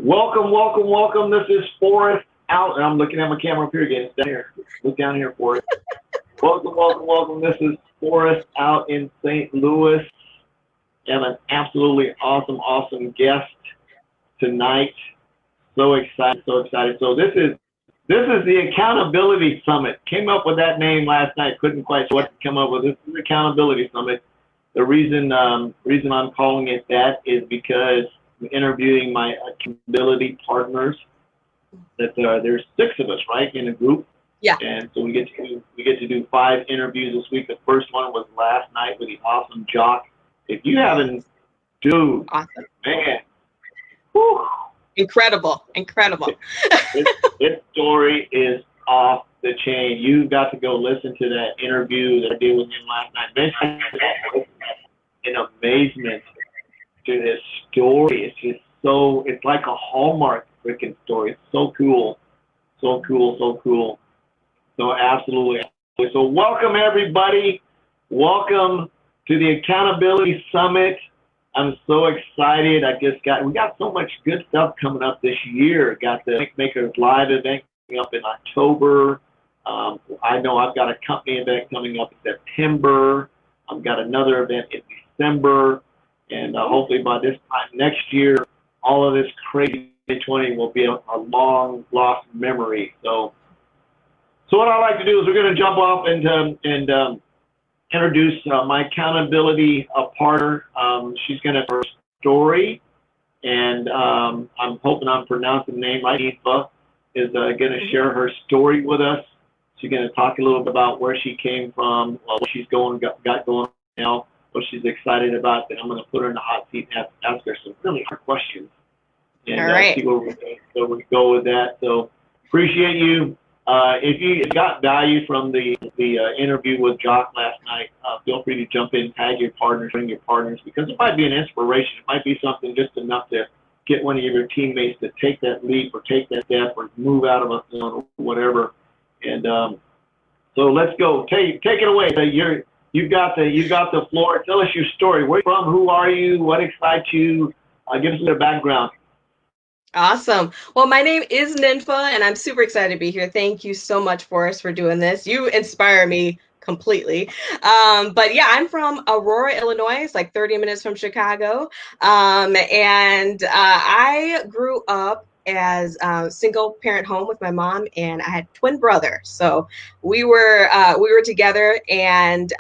Welcome, welcome, welcome. This is Forrest out, and I'm looking at my camera up here again. It's down here. Look down here, Forrest. Welcome, welcome, welcome. This is Forrest out in St. Louis. I have an absolutely awesome, awesome guest tonight. So excited, so excited. So this is the Accountability Summit. Came up with that name last night. Couldn't quite what to come up with. This is the Accountability Summit. The reason I'm calling it that is because I'm interviewing my accountability partners. That there's 6 of us, right, in a group. Yeah. And so we get to do 5 interviews this week. The first one was last night with the awesome Jock. If you haven't, dude, Awesome. Man, whew, Incredible. His story is off the chain. You got to go listen to that interview that I did with him last night. In amazement to his story. It's just it's like a Hallmark freaking story. It's so cool. So cool, so cool. So absolutely. So welcome everybody. Welcome to the Accountability Summit. I'm so excited. We got so much good stuff coming up this year. Got the Makers Live event coming up in October. I know I've got a company event coming up in September. I've got another event in December. And hopefully by this time next year, all of this crazy 2020 will be a long lost memory. So what I like to do is we're going to jump off and introduce my accountability partner. She's going to have her story, and I'm hoping I'm pronouncing the name right. Eva is going to share her story with us. She's going to talk a little bit about where she came from, what she's got going now, what she's excited about. Then I'm going to put her in the hot seat and ask her some really hard questions. And all right. See where we go with that. So appreciate you. If you got value from the interview with Jock last night, feel free to jump in, tag your partners, bring your partners, because it might be an inspiration. It might be something just enough to get one of your teammates to take that leap or take that step or move out of a zone or whatever. And so let's go. Take it away. You've got the floor. Tell us your story. Where are you from? Who are you? What excites you? Give us a little background. Awesome. Well, my name is Ninfa, and I'm super excited to be here. Thank you so much, Forrest, for doing this. You inspire me completely. But yeah, I'm from Aurora, Illinois. It's like 30 minutes from Chicago. And I grew up as a single parent home with my mom, and I had twin brother. So we were together, and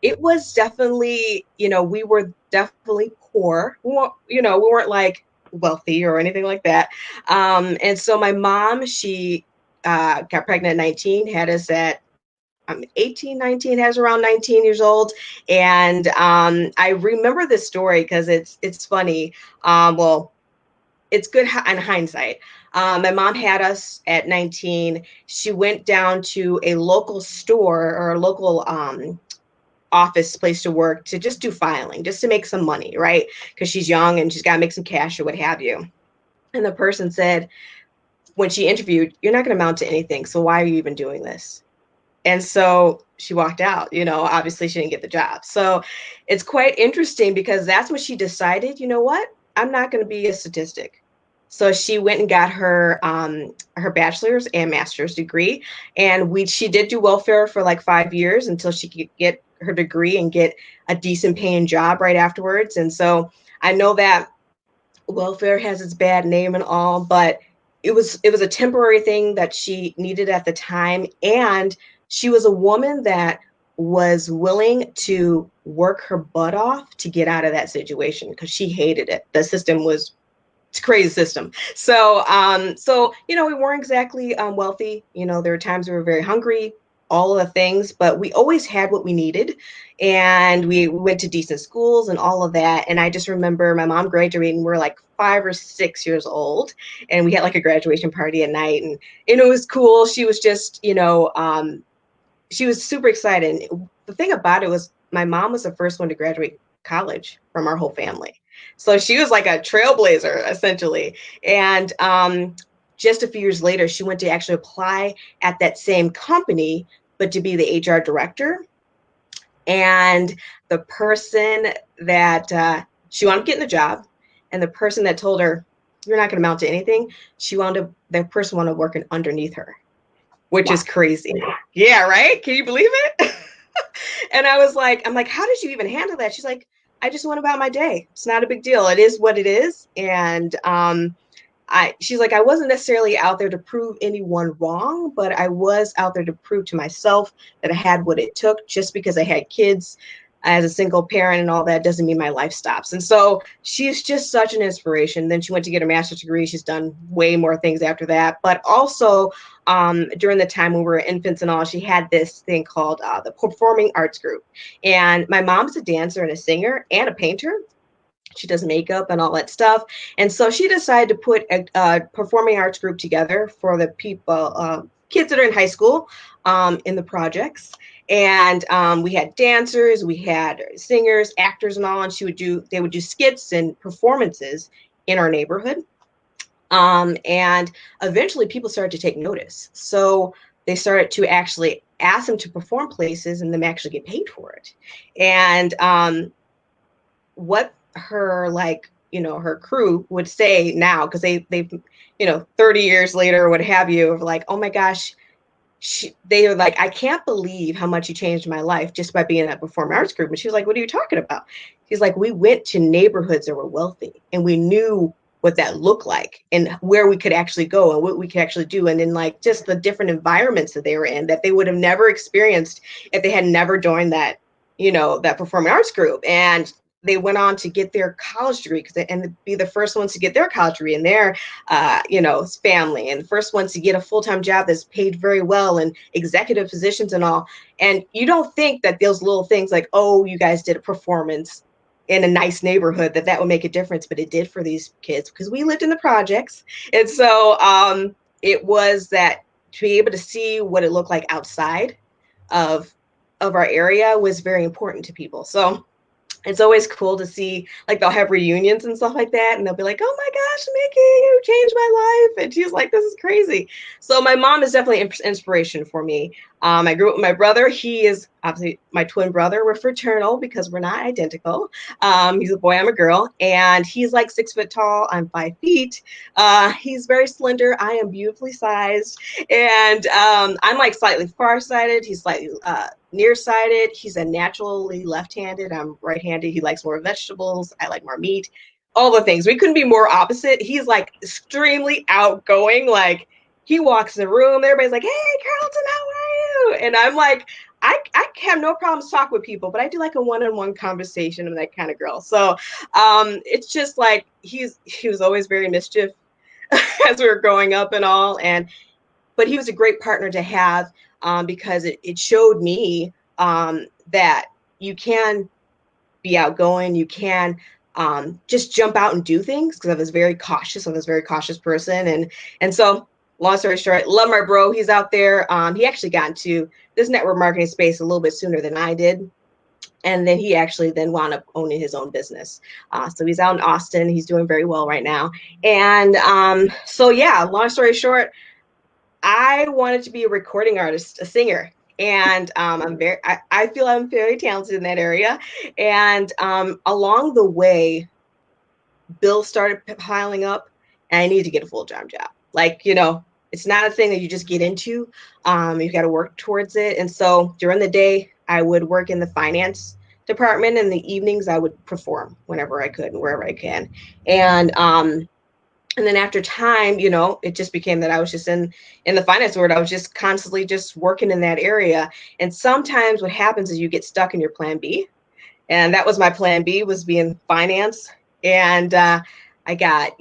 it was definitely, we were definitely poor. We weren't like wealthy or anything like that. And so my mom, she got pregnant at 19, had us at 18, 19, has around 19 years old. And I remember this story because it's funny. Well, it's good in hindsight. My mom had us at 19. She went down to a local store or a local office place to work to just do filing, just to make some money, right? Because she's young and she's got to make some cash or what have you. And the person said, when she interviewed, you're not going to amount to anything. So why are you even doing this? And so she walked out, obviously she didn't get the job. So it's quite interesting because that's when she decided, you know what? I'm not going to be a statistic. So she went and got her bachelor's and master's degree. And she did do welfare for like 5 years until she could get her degree and get a decent paying job right afterwards. And so I know that welfare has its bad name and all, but it was a temporary thing that she needed at the time. And she was a woman that was willing to work her butt off to get out of that situation because she hated it. The system was it's a crazy system. So we weren't exactly wealthy. There were times we were very hungry, all of the things, but we always had what we needed. And we went to decent schools and all of that. And I just remember my mom graduating, we were like 5 or 6 years old, and we had like a graduation party at night, and it was cool. She was just, she was super excited. And the thing about it was my mom was the first one to graduate college from our whole family. So she was like a trailblazer, essentially. And just a few years later, she went to actually apply at that same company, but to be the HR director. And the person that she wound up getting the job, and the person that told her, you're not going to amount to anything. That person wound up working underneath her, which is crazy. Yeah, right? Can you believe it? And I'm like, how did you even handle that? She's like, I just went about my day. It's not a big deal. It is what it is. And she's like, I wasn't necessarily out there to prove anyone wrong, but I was out there to prove to myself that I had what it took. Just because I had kids as a single parent and all that doesn't mean my life stops. And so she's just such an inspiration. Then she went to get her master's degree. She's done way more things after that. But also during the time when we were infants and all, she had this thing called the Performing Arts Group. And my mom's a dancer and a singer and a painter. She does makeup and all that stuff. And so she decided to put a performing arts group together for the people, kids that are in high school, in the projects. And we had dancers, we had singers, actors, and all. And they would do skits and performances in our neighborhood. And eventually people started to take notice. So they started to actually ask them to perform places and them actually get paid for it. And what her her crew would say now, because they've 30 years later or what have you, of like, oh my gosh, they were like, I can't believe how much you changed my life just by being in that performing arts group. And she was like, what are you talking about? She's like, we went to neighborhoods that were wealthy and we knew what that looked like and where we could actually go and what we could actually do. And then like just the different environments that they were in that they would have never experienced if they had never joined that, that performing arts group. And they went on to get their college degree and be the first ones to get their college degree in their, family, and the first ones to get a full-time job that's paid very well and executive positions and all. And you don't think that those little things like, oh, you guys did a performance in a nice neighborhood, that would make a difference, but it did for these kids because we lived in the projects. And so it was that to be able to see what it looked like outside of our area was very important to people. So it's always cool to see, like, they'll have reunions and stuff like that, and they'll be like, oh my gosh, Mickey, you changed my life. And she's like, this is crazy. So my mom is definitely inspiration for me. I grew up with my brother. He is obviously my twin brother. We're fraternal because we're not identical. He's a boy, I'm a girl, and he's like 6 foot tall. I'm 5 feet. He's very slender. I am beautifully sized, and I'm like slightly farsighted. He's slightly nearsighted. He's a naturally left-handed. I'm right-handed. He likes more vegetables. I like more meat. All the things. We couldn't be more opposite. He's like extremely outgoing. Like, he walks in the room, everybody's like, hey, Carlton, how are you? And I'm like, I have no problems talking with people, but I do like a one-on-one conversation. I'm that kind of girl. So it's just like he was always very mischief as we were growing up and all. But he was a great partner to have because it showed me that you can be outgoing. You can just jump out and do things, because I was very cautious. I was a very cautious person. And so long story short, love my bro. He's out there. He actually got into this network marketing space a little bit sooner than I did. And then he actually then wound up owning his own business. So he's out in Austin. He's doing very well right now. And so, yeah, long story short, I wanted to be a recording artist, a singer. And I feel I'm very talented in that area. And along the way, bills started piling up and I needed to get a full-time job. Like, it's not a thing that you just get into. You've got to work towards it. And so during the day, I would work in the finance department. In the evenings, I would perform whenever I could and wherever I can. And then after time, it just became that I was just in the finance world. I was just constantly just working in that area. And sometimes what happens is you get stuck in your plan B. And that was my plan B, was be in finance. And I got,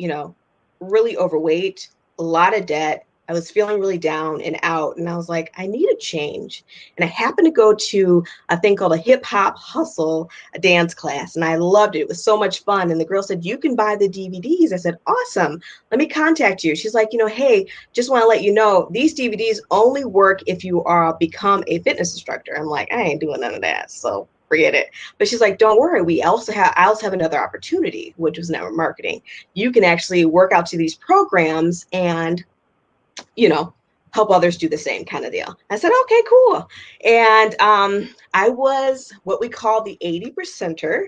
really overweight, a lot of debt. I was feeling really down and out. And I was like, I need a change. And I happened to go to a thing called a hip hop hustle, a dance class. And I loved it. It was so much fun. And the girl said, you can buy the DVDs. I said, awesome. Let me contact you. She's like, hey, just want to let you know, these DVDs only work if you become a fitness instructor. I'm like, I ain't doing none of that. So forget it. But she's like, don't worry. I also have another opportunity, which was network marketing. You can actually work out to these programs and help others do the same kind of deal. I said, okay, cool. And I was what we call the 80 percenter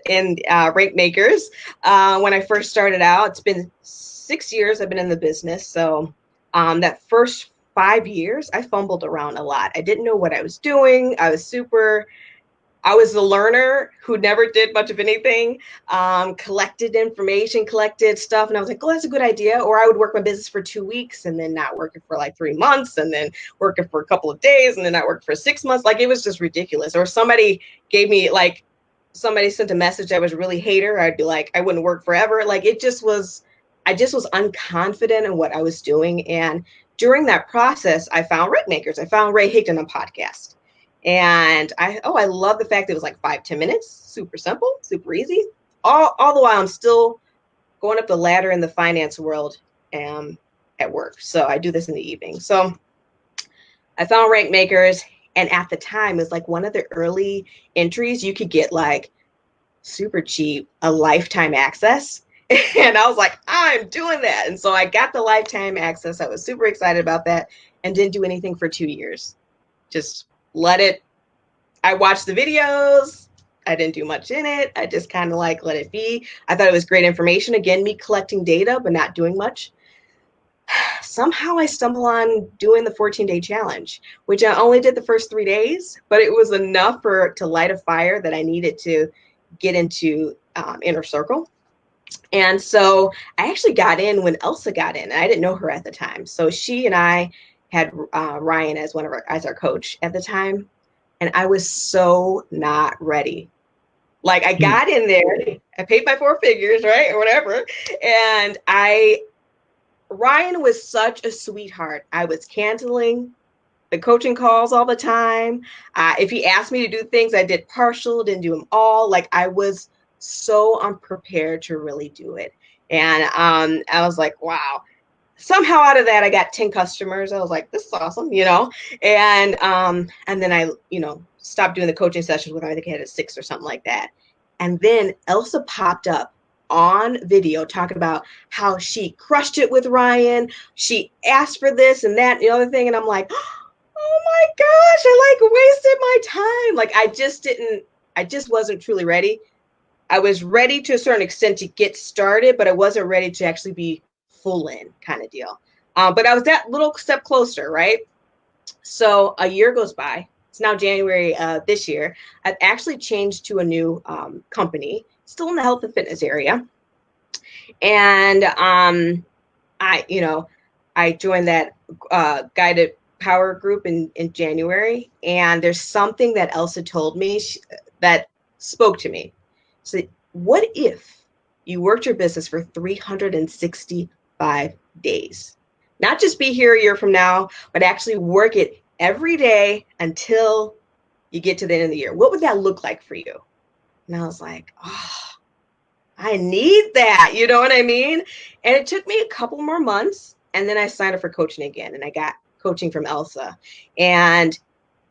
in Rank Makers when I first started out. It's been 6 years I've been in the business. So that first 5 years, I fumbled around a lot. I didn't know what I was doing. I was the learner who never did much of anything, collected information, collected stuff. And I was like, oh, that's a good idea. Or I would work my business for 2 weeks and then not working for like 3 months and then working for a couple of days and then not working for 6 months. Like it was just ridiculous. Or somebody gave me like, somebody sent a message that was really hater. I'd be like, I wouldn't work forever. Like I just was unconfident in what I was doing. And during that process, I found Rank Makers. I found Ray Higdon on podcast. And I love the fact that it was like 5-10 minutes, super simple, super easy. All the while I'm still going up the ladder in the finance world at work. So I do this in the evening. So I found Rank Makers, and at the time it was like one of the early entries you could get like super cheap, a lifetime access. And I was like, I'm doing that. And so I got the lifetime access. I was super excited about that and didn't do anything for 2 years. Just I watched the videos. I didn't do much in it. I just kind of like let it be. I thought it was great information. Again, me collecting data, but not doing much. Somehow I stumbled on doing the 14-day challenge, which I only did the first 3 days, but it was enough to light a fire that I needed to get into Inner Circle. And so I actually got in when Elsa got in. I didn't know her at the time. So she and I had Ryan as as our coach at the time, and I was so not ready. Like I got in there, I paid my 4 figures, right, or whatever, and Ryan was such a sweetheart. I was canceling the coaching calls all the time. If he asked me to do things, I did partial, didn't do them all. Like I was so unprepared to really do it, and I was like, wow. Somehow out of that, I got 10 customers. I was like, this is awesome, and then I, stopped doing the coaching sessions with, I think I had a 6 or something like that. And then Elsa popped up on video talking about how she crushed it with Ryan. She asked for this and that and the other thing. And I'm like, oh my gosh, I like wasted my time. Like I just wasn't truly ready. I was ready to a certain extent to get started, but I wasn't ready to actually be full in kind of deal. But I was that little step closer, right? So a year goes by. It's now January this year. I've actually changed to a new company, still in the health and fitness area. And I joined that guided power group in January. And there's something that Elsa told me that spoke to me. So what if you worked your business for 365 days? Not just be here a year from now, but actually work it every day until you get to the end of the year. What would that look like for you? And I was like, oh, I need that. You know what I mean? And it took me a couple more months. And then I signed up for coaching again. And I got coaching from Elsa. And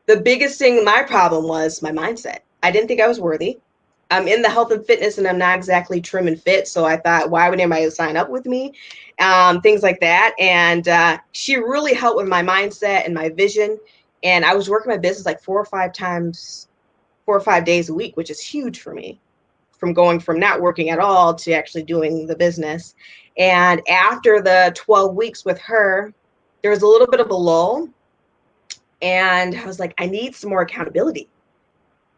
the biggest thing, my problem was my mindset. I didn't think I was worthy. I'm in the health and fitness and I'm not exactly trim and fit. So I thought, why would anybody sign up with me? Things like that. And she really helped with my mindset and my vision. And I was working my business like 4 or 5 days a week, which is huge for me, from going from not working at all to actually doing the business. And after the 12 weeks with her, there was a little bit of a lull. And I was like, I need some more accountability.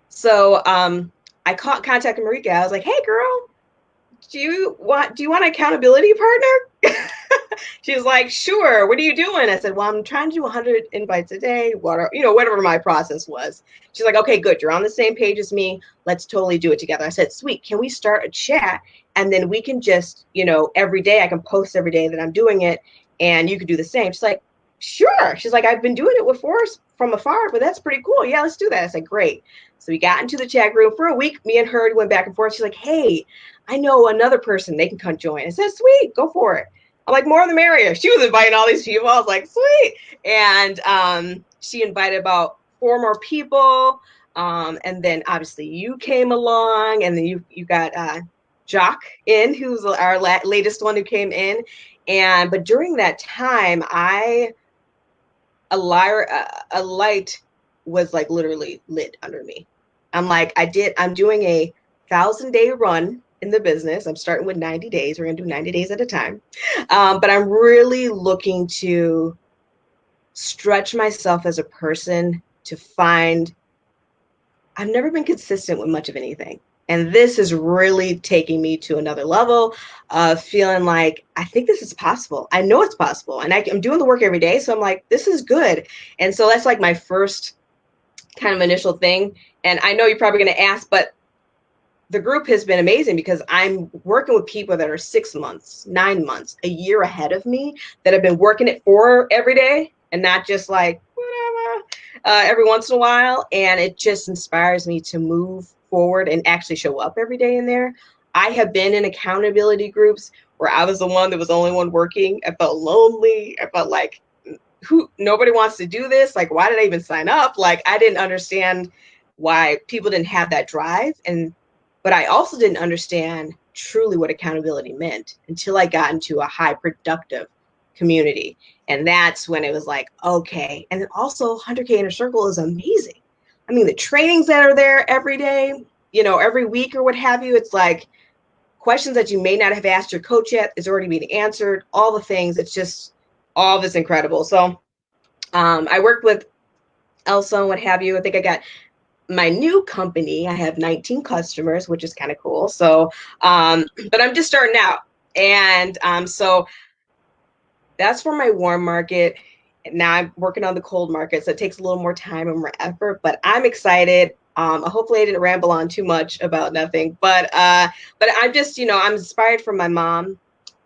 So I contacted Marika. I was like, hey girl, do you want an accountability partner? She was like, sure. What are you doing? I said, well, I'm trying to do 100 invites a day, whatever my process was. She's like, okay, good. You're on the same page as me. Let's totally do it together. I said, sweet. Can we start a chat? And then we can just, every day I can post every day that I'm doing it and you could do the same. She's like, sure. She's like, I've been doing it with Forrest from afar, but that's pretty cool. Yeah, let's do that. I said, great. So we got into the chat group for a week. Me and her went back and forth. She's like, hey, I know another person. They can come join. I said, sweet, go for it. I'm like, more the merrier. She was inviting all these people. I was like, sweet. And she invited about 4 more people. And then obviously you came along, and then you got Jock in, who's our latest one who came in. But during that time, I a light was like literally lit under me. I'm like, I'm doing a 1,000-day run in the business. I'm starting with 90 days. We're going to do 90 days at a time. But I'm really looking to stretch myself as a person to find, I've never been consistent with much of anything. And this is really taking me to another level of feeling like, I think this is possible. I know it's possible. And I'm doing the work every day. So I'm like, this is good. And so that's like my first kind of initial thing. And I know you're probably going to ask, but the group has been amazing because I'm working with people that are 6 months, 9 months, a year ahead of me that have been working it for every day and not just like whatever every once in a while. And it just inspires me to move forward and actually show up every day in there. I have been in accountability groups where I was the one that was the only one working. I felt lonely. I felt like nobody wants to do this. Like, why did I even sign up? Like, I didn't understand why people didn't have that drive. But I also didn't understand truly what accountability meant until I got into a high productive community. And that's when it was like, okay. And then also 100K Inner Circle is amazing. I mean, the trainings that are there every day, every week or what have you, it's like questions that you may not have asked your coach yet is already being answered, all the things. It's just all this incredible. So I worked with Elsa and what have you. I think I got my new company. I have 19 customers, which is kind of cool. So, but I'm just starting out. And so that's for my warm market. Now I'm working on the cold market. So it takes a little more time and more effort, but I'm excited. Hopefully I didn't ramble on too much about nothing, but I'm just, I'm inspired from my mom,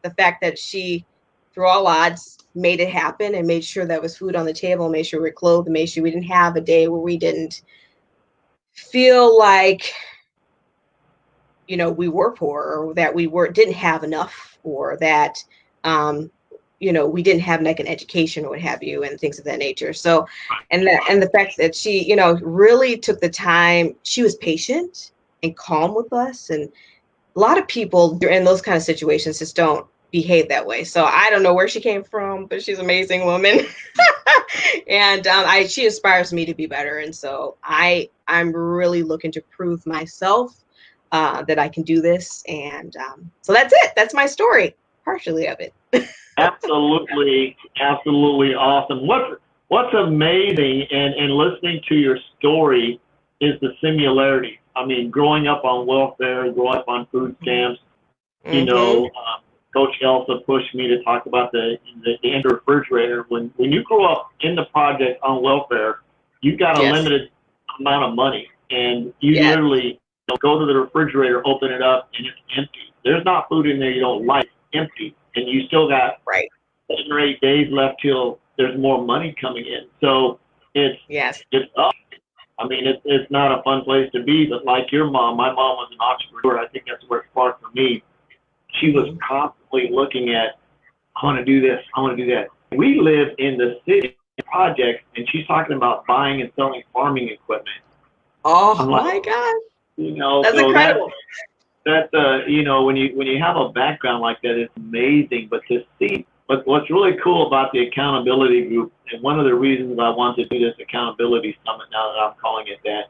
the fact that she, through all odds, made it happen and made sure there was food on the table, made sure we were clothed, made sure we didn't have a day where we didn't feel like, we were poor or that we didn't have enough or that, we didn't have like an education or what have you and things of that nature. So, and the fact that she, really took the time, she was patient and calm with us. And a lot of people in those kind of situations just don't behave that way. So I don't know where she came from, but she's an amazing woman. And she inspires me to be better. And so I'm really looking to prove myself that I can do this. And so that's it. That's my story, partially of it. Absolutely, absolutely awesome. What's amazing and listening to your story is the similarity. I mean, growing up on welfare, growing up on food stamps, Coach Elsa pushed me to talk about the refrigerator. When you grow up in the project on welfare, you've got a limited amount of money, and you literally go to the refrigerator, open it up, and it's empty. There's not food in there you don't like. It's empty, and you still got 7 or 8 days left till there's more money coming in. So it's up. I mean, it's not a fun place to be, but like your mom, my mom was an entrepreneur. I think that's where it sparked for me. She was constantly looking at, I want to do this, I want to do that. We live in the city project, and she's talking about buying and selling farming equipment. Oh my God! That's incredible. That's when you have a background like that, it's amazing. But to see, but what's really cool about the accountability group, and one of the reasons I wanted to do this accountability summit, now that I'm calling it that,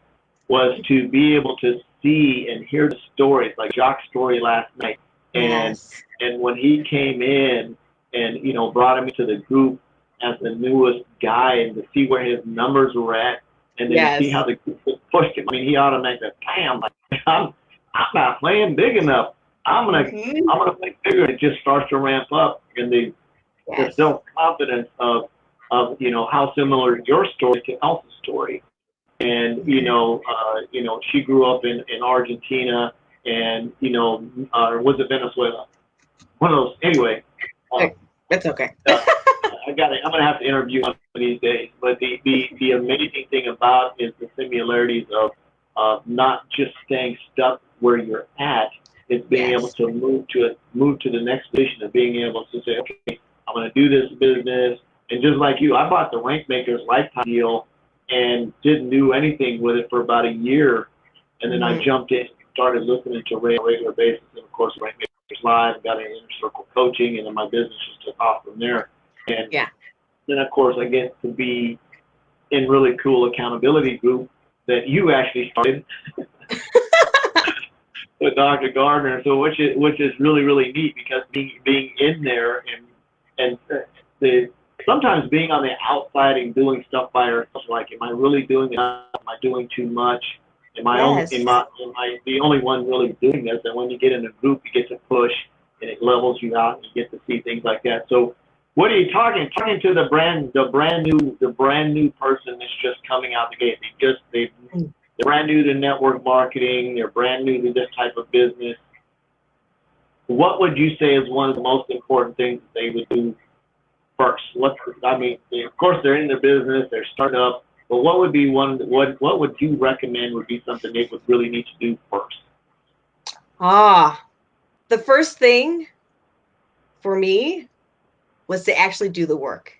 was to be able to see and hear the stories, like Jacques' story last night. And when he came in and brought him into the group as the newest guy, and to see where his numbers were at, and then see how the group pushed him. I mean, he automatically, bam, like, I'm not playing big enough. I'm gonna play bigger. And it just starts to ramp up, and the self confidence of how similar your story to Elsa's story. And she grew up in Argentina. And or was it Venezuela? One of those. Anyway, that's okay. I'm gonna have to interview one of these days. But the amazing thing about is the similarities of not just staying stuck where you're at. It's being able to move to the next vision of being able to say, okay, I'm gonna do this business. And just like you, I bought the Rank Makers lifetime deal and didn't do anything with it for about a year, and then I jumped in. Started listening to Ray on a regular basis, and of course, Rank Makers Live, got an Inner Circle coaching, and then my business just took off from there. And then of course I get to be in really cool accountability group that you actually started with Dr. Gardner. So which is really, really neat, because being in there and the sometimes being on the outside and doing stuff by yourself, like, am I really doing enough? Am I doing too much? Am I the only one really doing this? And when you get in a group, you get to push, and it levels you out, and you get to see things like that. So, what are you talking to the brand new person that's just coming out the gate? They're brand new to network marketing. They're brand new to this type of business. What would you say is one of the most important things that they would do first? Of course, they're in their business, they're starting up, but what would be what would you recommend would be something they would really need to do first? The first thing for me was to actually do the work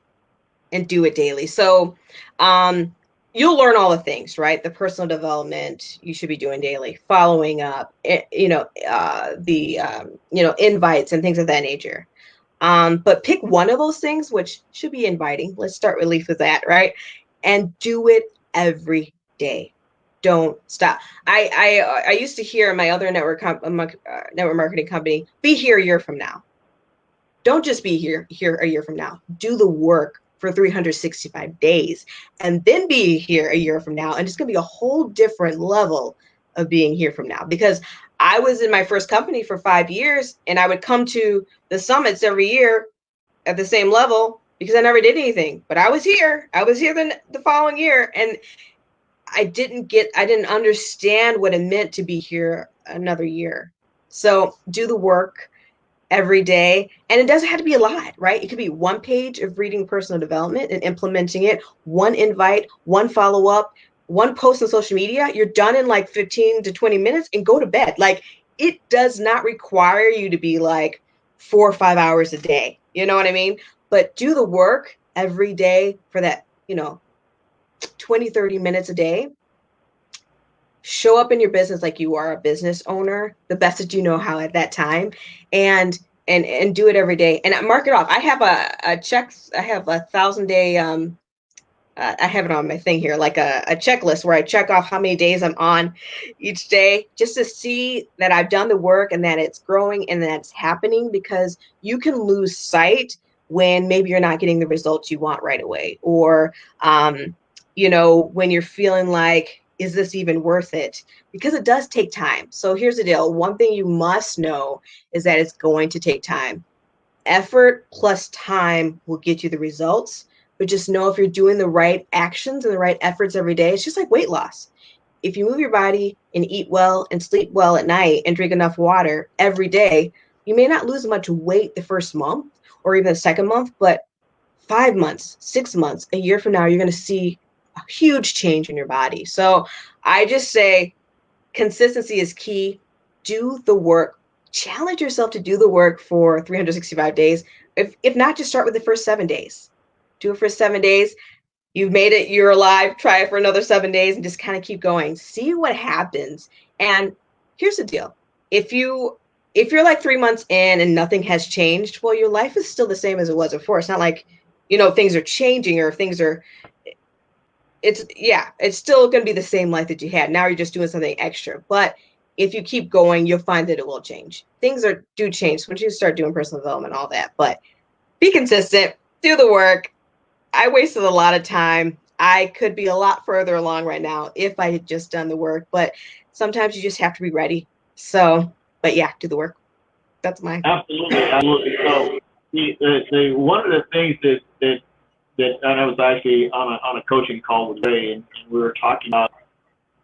and do it daily. So, you'll learn all the things, right? The personal development you should be doing daily, following up, invites and things of that nature. But pick one of those things, which should be inviting. Let's start with that, right? And do it every day. Don't stop. I used to hear in my other network marketing company, be here a year from now. Don't just be here a year from now. Do the work for 365 days, and then be here a year from now. And it's going to be a whole different level of being here from now, because I was in my first company for 5 years, and I would come to the summits every year at the same level because I never did anything. But I was here the following year, and I didn't understand what it meant to be here another year. So do the work every day. And it doesn't have to be a lot, right? It could be 1 page of reading personal development and implementing it, 1 invite, 1 follow-up, 1 post on social media. You're done in like 15 to 20 minutes and go to bed. Like, it does not require you to be like 4 or 5 hours a day. You know what I mean? But do the work every day for that, 20, 30 minutes a day. Show up in your business like you are a business owner, the best that you know how at that time, and do it every day, and mark it off. I have a check. I have 1,000-day. I have it on my thing here, like a checklist where I check off how many days I'm on each day, just to see that I've done the work and that it's growing and that it's happening, because you can lose sight when maybe you're not getting the results you want right away, or when you're feeling like, is this even worth it? Because it does take time. So here's the deal. One thing you must know is that it's going to take time. Effort plus time will get you the results. But just know, if you're doing the right actions and the right efforts every day, it's just like weight loss. If you move your body and eat well and sleep well at night and drink enough water every day, you may not lose much weight the first month or even the second month, but 5 months, 6 months, a year from now, you're going to see a huge change in your body. So I just say consistency is key. Do the work. Challenge yourself to do the work for 365 days. If not, just start with the first 7 days. Do it for 7 days. You've made it. You're alive. Try it for another 7 days and just kind of keep going. See what happens. And here's the deal. If you're like 3 months in and nothing has changed, well, your life is still the same as it was before. It's not like, things are changing or things are, it's still going to be the same life that you had. Now you're just doing something extra. But if you keep going, you'll find that it will change. Things do change once you start doing personal development, all that. But be consistent, do the work. I wasted a lot of time. I could be a lot further along right now if I had just done the work. But sometimes you just have to be ready. So, but yeah, do the work. That's mine. Absolutely. So, one of the things that and I was actually on a coaching call with Ray, and we were talking about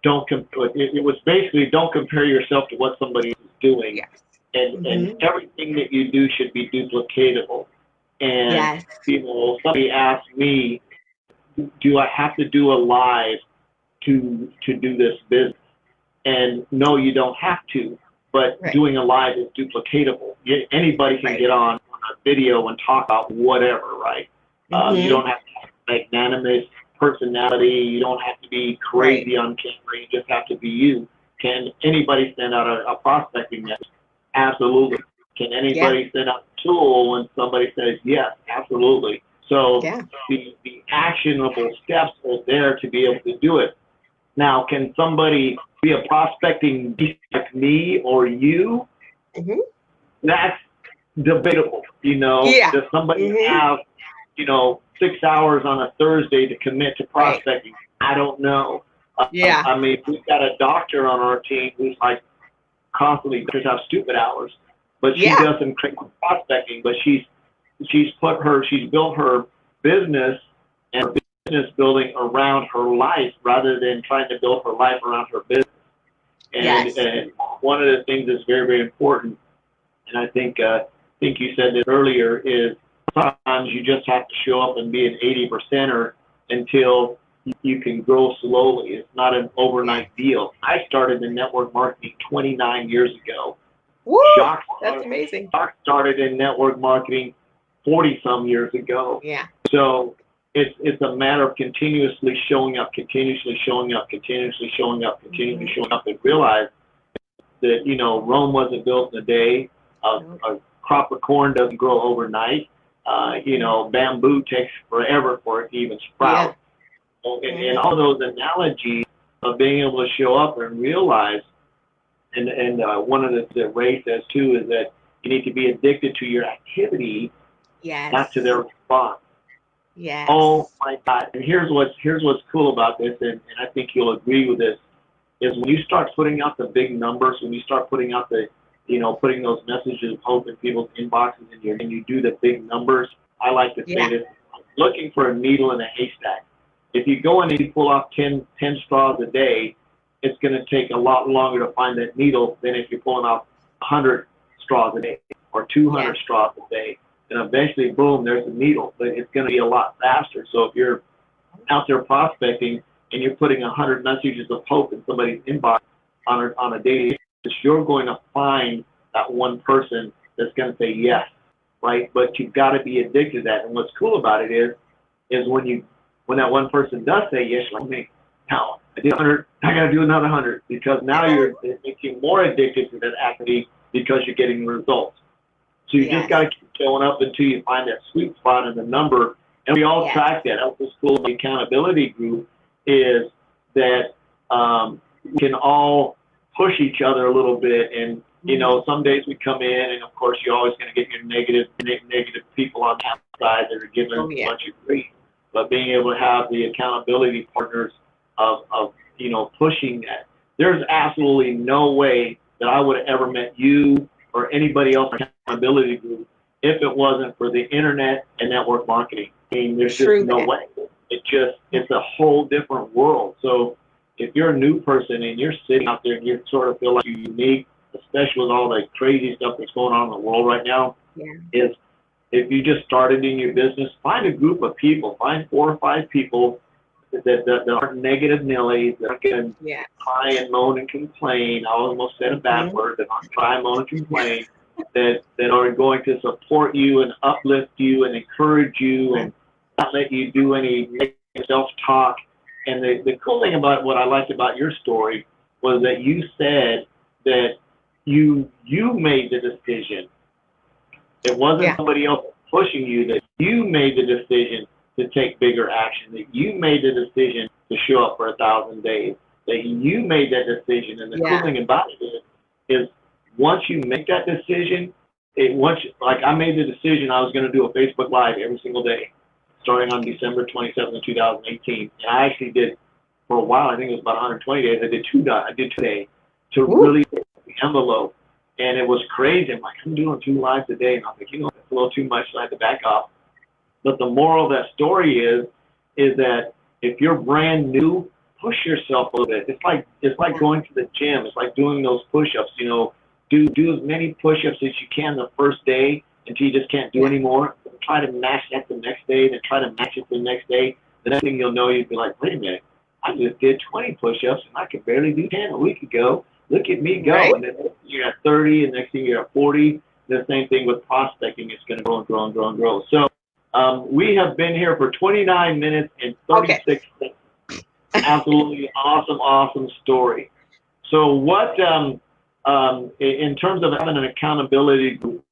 it was basically, don't compare yourself to what somebody is doing. Yes. And everything that you do should be duplicatable. And somebody asked me, do I have to do a live to do this business? And no, you don't have to, but doing a live is duplicatable. Anybody can get on a video and talk about whatever, right? You don't have to have a magnanimous personality. You don't have to be crazy on camera. You just have to be you. Can anybody send out a prospecting message? Absolutely. Can anybody send out a tool when somebody says yes? Absolutely. So Yeah. the actionable steps are there to be able to do it. Now, can somebody be a prospecting beast like me or you? Hmm. That's debatable. You know, Yeah. does somebody Hmm. have, 6 hours on a Thursday to commit to Right. prospecting? I don't know. Yeah. I mean, we've got a doctor on our team who's like constantly, doctors have stupid hours, but she Yeah. does some crazy prospecting. But she's built her business and her business building around her life rather than trying to build her life around her business. And Yes. and one of the things that's very, very important, and I think you said this earlier, is sometimes you just have to show up and be an 80%er until you can grow slowly. It's not an Yeah. overnight deal. I started in network marketing 29 years ago. Woo! Jacques, That's amazing. Jacques started in network marketing 40 some years ago. Yeah. So it's a matter of continuously showing up, continuously showing up, continuously showing up, continuously Hmm. showing up, and realize that Rome wasn't built in a day. No. A crop of corn doesn't grow overnight. Bamboo takes forever for it to even Yeah. sprout. And Hmm. all those analogies of being able to show up and realize, and one of the Ray says too is that you need to be addicted to your activity, not to Yes. their response. Oh Yes. my God! And here's what's cool about this, and I think you'll agree with this, is when you start putting out the big numbers, when you start putting out putting those messages of hope in people's inboxes, and you do the big numbers. I like to say Yeah. this: looking for a needle in a haystack. If you go in and you pull off 10 straws a day, it's going to take a lot longer to find that needle than if you're pulling off 100 straws a day or Yeah. 200 straws a day. And eventually, boom, there's a needle, but it's going to be a lot faster. So if you're out there prospecting and you're putting 100 messages of hope in somebody's inbox on a daily basis, you're going to find that one person that's going to say yes, right? But you've got to be addicted to that. And what's cool about it is when that one person does say yes, like me, now I did 100, I got to do another 100, because now it makes you more addicted to that activity because you're getting results. So you just got Yes. to keep showing up until you find that sweet spot in the number. And we all Yes. track that. That's what's cool about the accountability group, is that we can all push each other a little bit. And, some days we come in, and of course, you're always going to get your negative people on the outside that are giving Oh us a yeah. bunch of grief. But being able to have the accountability partners of pushing that. There's absolutely no way that I would have ever met you or anybody else in the accountability group if it wasn't for the internet and network marketing. I mean, there's just True no that. way. It's a whole different world. So if you're a new person and you're sitting out there and you sort of feel like you're unique, especially with all the crazy stuff that's going on in the world right now, Yeah. is if you just started in your business, find a group of people, find 4 or 5 people that aren't negative Nellies, that aren't going to Yeah. cry and moan and complain. I almost said a bad Mhm. word, that aren't cry, moan, and complain, that are going to support you and uplift you and encourage you and not let you do any negative self-talk. And the cool thing about what I liked about your story was that you said that you made the decision. It wasn't Yeah. somebody else pushing you, that you made the decision to take bigger action, that you made the decision to show up for 1,000 days, that you made that decision. And the cool Yeah. thing about it is once you make that decision, like I made the decision I was going to do a Facebook Live every single day, starting on December 27th, 2018. And I actually did, for a while, I think it was about 120 days, I did 2 days to Woo. really push the envelope. And it was crazy. I'm like, I'm doing 2 lives a day. And I'm like, that's a little too much, so I had to back off. But the moral of that story is that if you're brand new, push yourself a little bit. It's like going to the gym. It's like doing those push-ups. Do as many push-ups as you can the first day until you just can't do Yeah. anymore. Try to match that the next day, then try to match it the next day. The next thing you'll know, you'll be like, wait a minute, I just did 20 push-ups and I could barely do 10 a week ago. Look at me go. Right. And then you're at 30, and next thing you're at 40. The same thing with prospecting. It's going to grow and grow and grow and grow. So we have been here for 29 minutes and Okay. 36 seconds. Absolutely awesome, awesome story. So what, in terms of having an accountability group,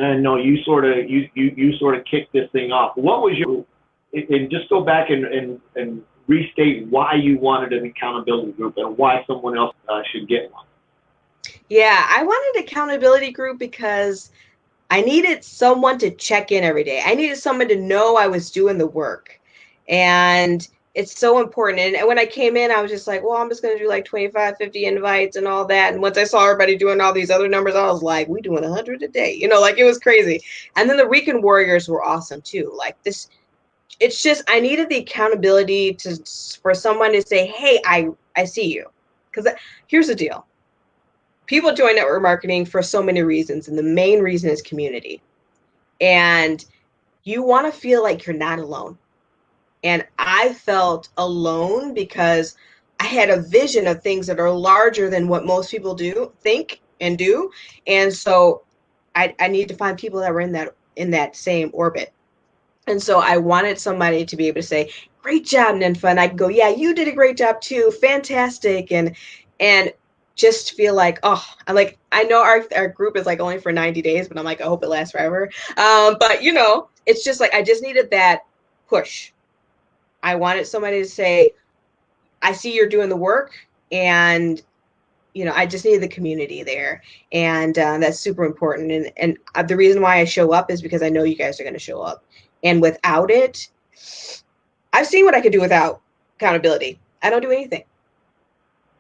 and I know you sort of kicked this thing off. What was your, and just go back and restate why you wanted an accountability group and why someone else should get one. Yeah, I wanted an accountability group because I needed someone to check in every day. I needed someone to know I was doing the work. And it's so important. And when I came in, I was just like, well, I'm just going to do like 25, 50 invites and all that. And once I saw everybody doing all these other numbers, I was like, we doing 100 a day, you know, like it was crazy. And then the Weekend Warriors were awesome too. Like this, it's just, I needed the accountability for someone to say, hey, I see you. Because here's the deal. People join network marketing for so many reasons. And the main reason is community. And you want to feel like you're not alone. And I felt alone because I had a vision of things that are larger than what most people think and do. And so I need to find people that were in that same orbit. And so I wanted somebody to be able to say, great job, Ninfa. And I can go, yeah, you did a great job too. Fantastic. And just feel like, oh, I know our group is like only for 90 days, but I'm like, I hope it lasts forever. But you know, it's just like, I just needed that push. I wanted somebody to say, I see you're doing the work, and you know, I just needed the community there, and that's super important. And the reason why I show up is because I know you guys are going to show up, and without it, I've seen what I could do without accountability. I don't do anything.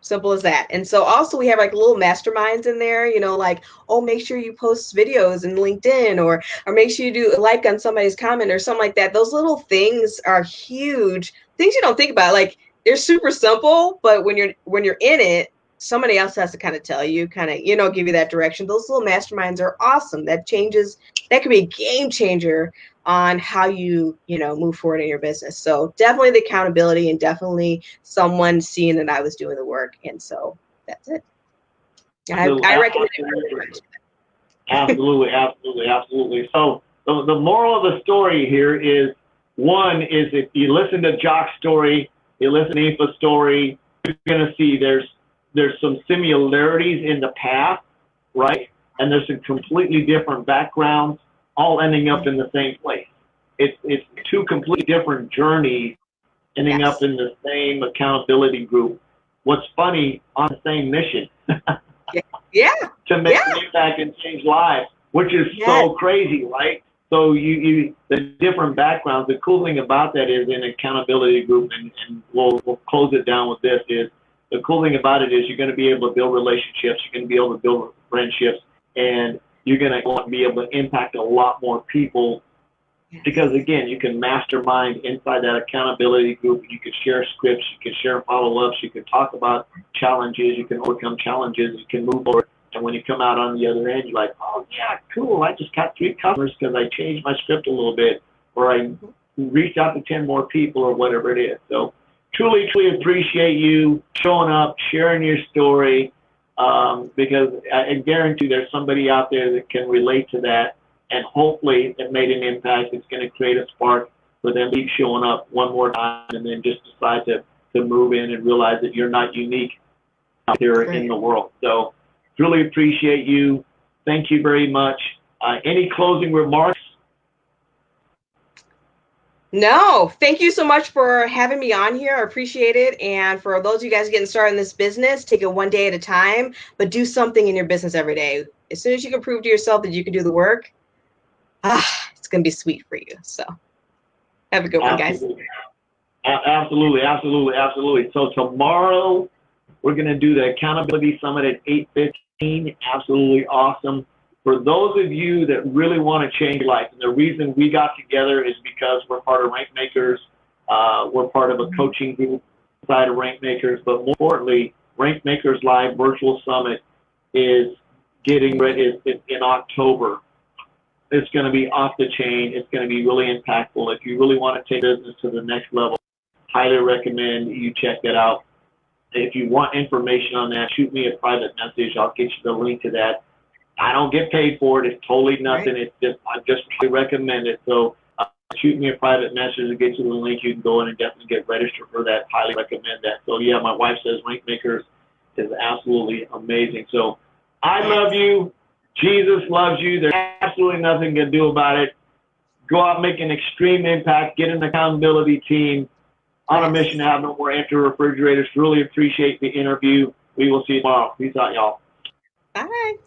Simple as that. And so also we have like little masterminds in there, you know, like, oh, make sure you post videos in LinkedIn, or make sure you do a like on somebody's comment or something like that. Those little things are huge things you don't think about. Like, they're super simple, but when you're in it, somebody else has to kind of tell you, kind of, you know, give you that direction. Those little masterminds are awesome. That could be a game changer on how you know, move forward in your business. So definitely the accountability, and definitely someone seeing that I was doing the work. And so that's it. I recommend it. Absolutely, absolutely, absolutely. So the moral of the story here is, one is, if you listen to Jock's story, you listen to Ninfa's story, you're going to see there's some similarities in the path, right? And there's some completely different backgrounds, all ending up in the same place. It's two completely different journeys ending up in the same accountability group. What's funny, on the same mission. Yeah. To make an impact and change lives, which is so crazy, right? So the different backgrounds. The cool thing about that is, in accountability group, and we'll close it down with this, is the cool thing about it is you're going to be able to build relationships, you're going to be able to build friendships, and you're going to be able to impact a lot more people, because again, you can mastermind inside that accountability group. You can share scripts, you can share follow-ups, you can talk about challenges, you can overcome challenges, you can move forward. And when you come out on the other end, you're like, oh yeah, cool, I just got 3 customers because I changed my script a little bit, or I reached out to 10 more people, or whatever it is. So truly, truly appreciate you showing up, sharing your story, because I guarantee there's somebody out there that can relate to that, and hopefully it made an impact. It's going to create a spark for them to keep showing up one more time, and then just decide to move in and realize that you're not unique out there in the world. So really appreciate you. Thank you very much. Any closing remarks? No, thank you so much for having me on here. I appreciate it. And for those of you guys getting started in this business, take it one day at a time, but do something in your business every day. As soon as you can prove to yourself that you can do the work, it's going to be sweet for you. So have a good one, guys. Absolutely, absolutely, absolutely. So tomorrow we're going to do the Accountability Summit at 8:15. Absolutely awesome. For those of you that really want to change life, and the reason we got together is because we're part of Rank Makers. We're part of a coaching group inside of Rank Makers, but more importantly, Rank Makers Live Virtual Summit is getting ready in October. It's going to be off the chain. It's going to be really impactful. If you really want to take business to the next level, highly recommend you check that out. If you want information on that, shoot me a private message. I'll get you the link to that. I don't get paid for it. It's totally nothing. Right. I just really recommend it. So shoot me a private message to get you the link. You can go in and definitely get registered for that. Highly recommend that. So yeah, my wife says Rank Makers is absolutely amazing. So I love you. Jesus loves you. There's absolutely nothing to do about it. Go out, make an extreme impact, get an accountability team on a mission to have no more empty refrigerators. Really appreciate the interview. We will see you tomorrow. Peace out, y'all. Bye.